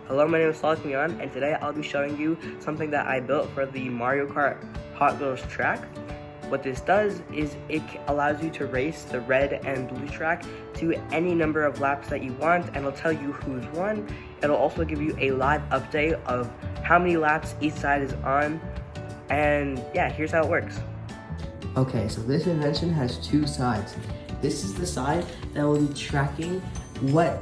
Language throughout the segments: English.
Hello, my name is Salih, and today I'll be showing you something that I built for the Mario Kart Hot Wheels track. What this does is it allows you to race the red and blue track to any number of laps that you want, and it'll tell you who's won. It'll also give you a live update of how many laps each side is on, and yeah, here's how it works. Okay, so this invention has two sides. This is the side that will be tracking what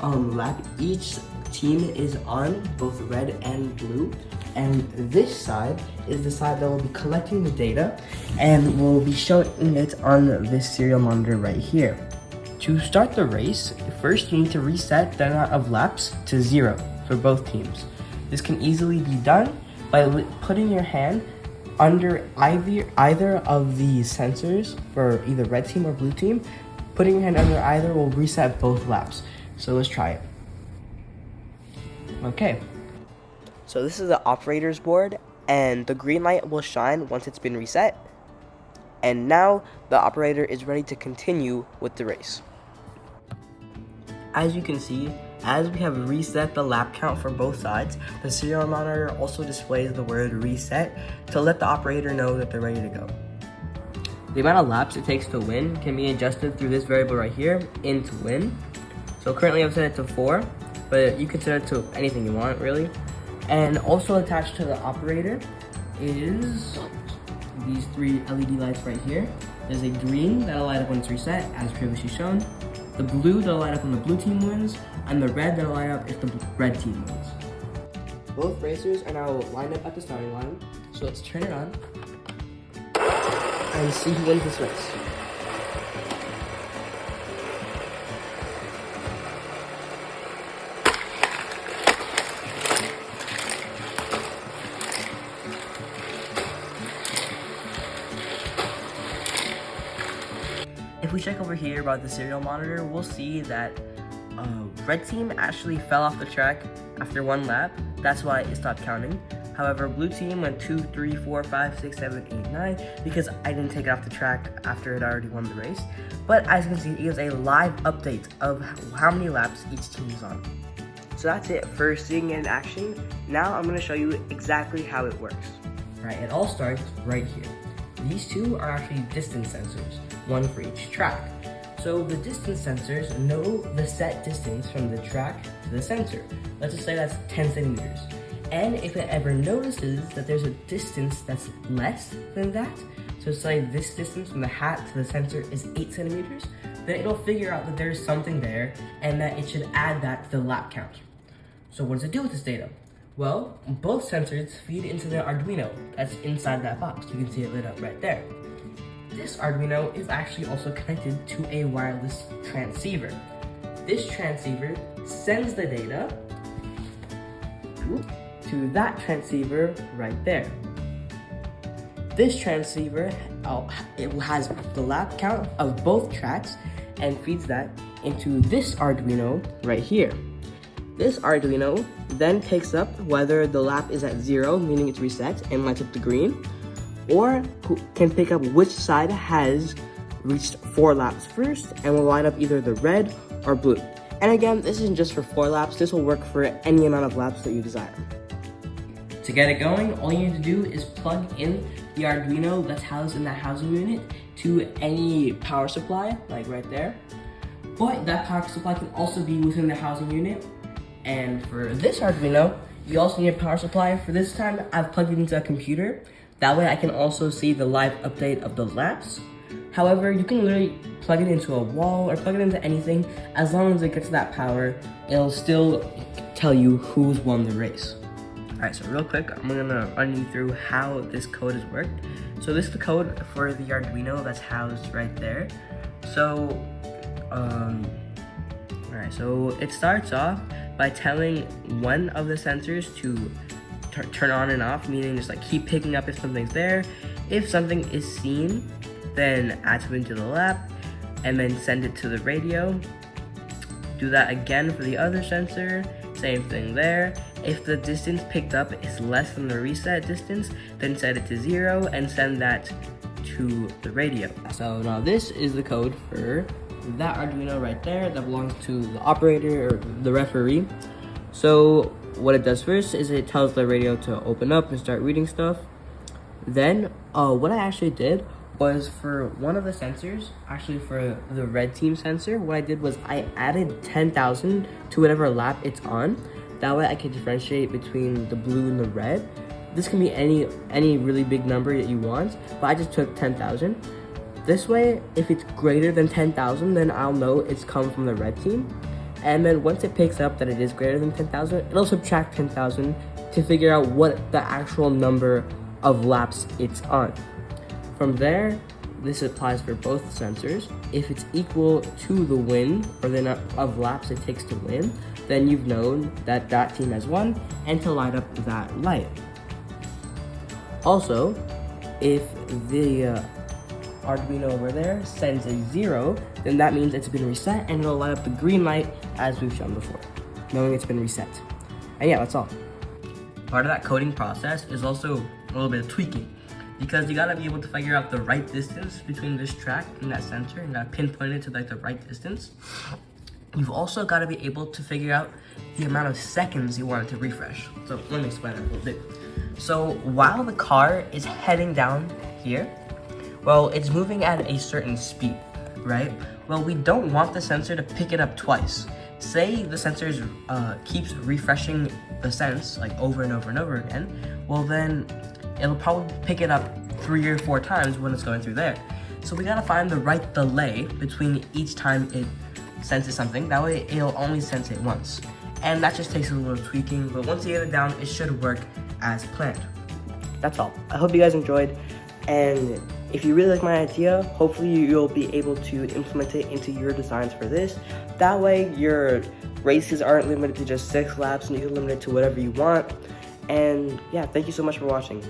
lap each team is on, both red and blue. And this side is the side that will be collecting the data and will be showing it on this serial monitor right here. To start the race, first you need to reset the amount of laps to 0 for both teams. This can easily be done by putting your hand under either of these sensors for either red team or blue team. Putting your hand under either will reset both laps. So let's try it. Okay. So this is the operator's board, and the green light will shine once it's been reset. And now the operator is ready to continue with the race. As you can see, as we have reset the lap count for both sides, the serial monitor also displays the word reset to let the operator know that they're ready to go. The amount of laps it takes to win can be adjusted through this variable right here, into win. So currently I've set it to 4, but you can set it to anything you want really. And also attached to the operator is these 3 LED lights right here. There's a green that'll light up when it's reset, as previously shown. The blue that'll light up when the blue team wins, and the red that'll light up if the red team wins. Both racers are now lined up at the starting line, so let's turn it on and see who wins this race. If we check over here about the serial monitor, we'll see that red team actually fell off the track after 1 lap. That's why it stopped counting. However, blue team went 2, 3, 4, 5, 6, 7, 8, 9 because I didn't take it off the track after it already won the race. But as you can see, it gives a live update of how many laps each team is on. So that's it for seeing it in action. Now I'm going to show you exactly how it works. Right, it all starts right here. These two are actually distance sensors, one for each track. So the distance sensors know the set distance from the track to the sensor. Let's just say that's 10 centimeters. And if it ever notices that there's a distance that's less than that, so say this distance from the hat to the sensor is 8 centimeters, then it'll figure out that there's something there and that it should add that to the lap count. So what does it do with this data? Well, both sensors feed into the Arduino that's inside that box. You can see it lit up right there. This Arduino is actually also connected to a wireless transceiver. This transceiver sends the data to that transceiver right there. This transceiver, it has the lap count of both tracks and feeds that into this Arduino right here. This Arduino then takes up whether the lap is at 0, meaning it's reset, and lights up the green, or can pick up which side has reached 4 laps first and will line up either the red or blue. And again, this isn't just for 4 laps, this will work for any amount of laps that you desire. To get it going, all you need to do is plug in the Arduino that's housed in that housing unit to any power supply, like right there. But that power supply can also be within the housing unit. And for this Arduino, you also need a power supply. For this time, I've plugged it into a computer. That way I can also see the live update of the laps. However, you can literally plug it into a wall or plug it into anything. As long as it gets that power, it'll still tell you who's won the race. Alright, so real quick, I'm gonna run you through how this code has worked. So this is the code for the Arduino that's housed right there. So, alright, so it starts off by telling one of the sensors to turn on and off, meaning just like keep picking up if something's there. If something is seen, then add something to the lap and then send it to the radio. Do that again for the other sensor, same thing there. If the distance picked up is less than the reset distance, then set it to 0 and send that to the radio. So now this is the code for that Arduino right there that belongs to the operator or the referee. So what it does first is it tells the radio to open up and start reading stuff. Then what I actually did was for one of the sensors, actually for the red team sensor, what I did was I added 10,000 to whatever lap it's on. That way I can differentiate between the blue and the red. This can be any really big number that you want, but I just took 10,000. This way, if it's greater than 10,000, then I'll know it's come from the red team. And then once it picks up that it is greater than 10,000, it'll subtract 10,000 to figure out what the actual number of laps it's on. From there, this applies for both sensors. If it's equal to the win, or the number of laps it takes to win, then you've known that that team has won and to light up that light. Also, if the Arduino over there sends a 0, then that means it's been reset and it'll light up the green light as we've shown before, knowing it's been reset. And yeah, that's all. Part of that coding process is also a little bit of tweaking, because you gotta be able to figure out the right distance between this track and that sensor, and gotta pinpoint it to like the right distance. You've also gotta be able to figure out the amount of seconds you want it to refresh. So let me explain that a little bit. So while the car is heading down here, well, it's moving at a certain speed, right? Well, we don't want the sensor to pick it up twice. Say the sensor keeps refreshing the sense like over and over and over again, well then it'll probably pick it up 3 or 4 times when it's going through there. So we gotta find the right delay between each time it senses something. That way it'll only sense it once. And that just takes a little tweaking, but once you get it down, it should work as planned. That's all. I hope you guys enjoyed, and if you really like my idea, hopefully you'll be able to implement it into your designs for this. That way your races aren't limited to just 6 laps and you can limit it to whatever you want. And yeah, thank you so much for watching.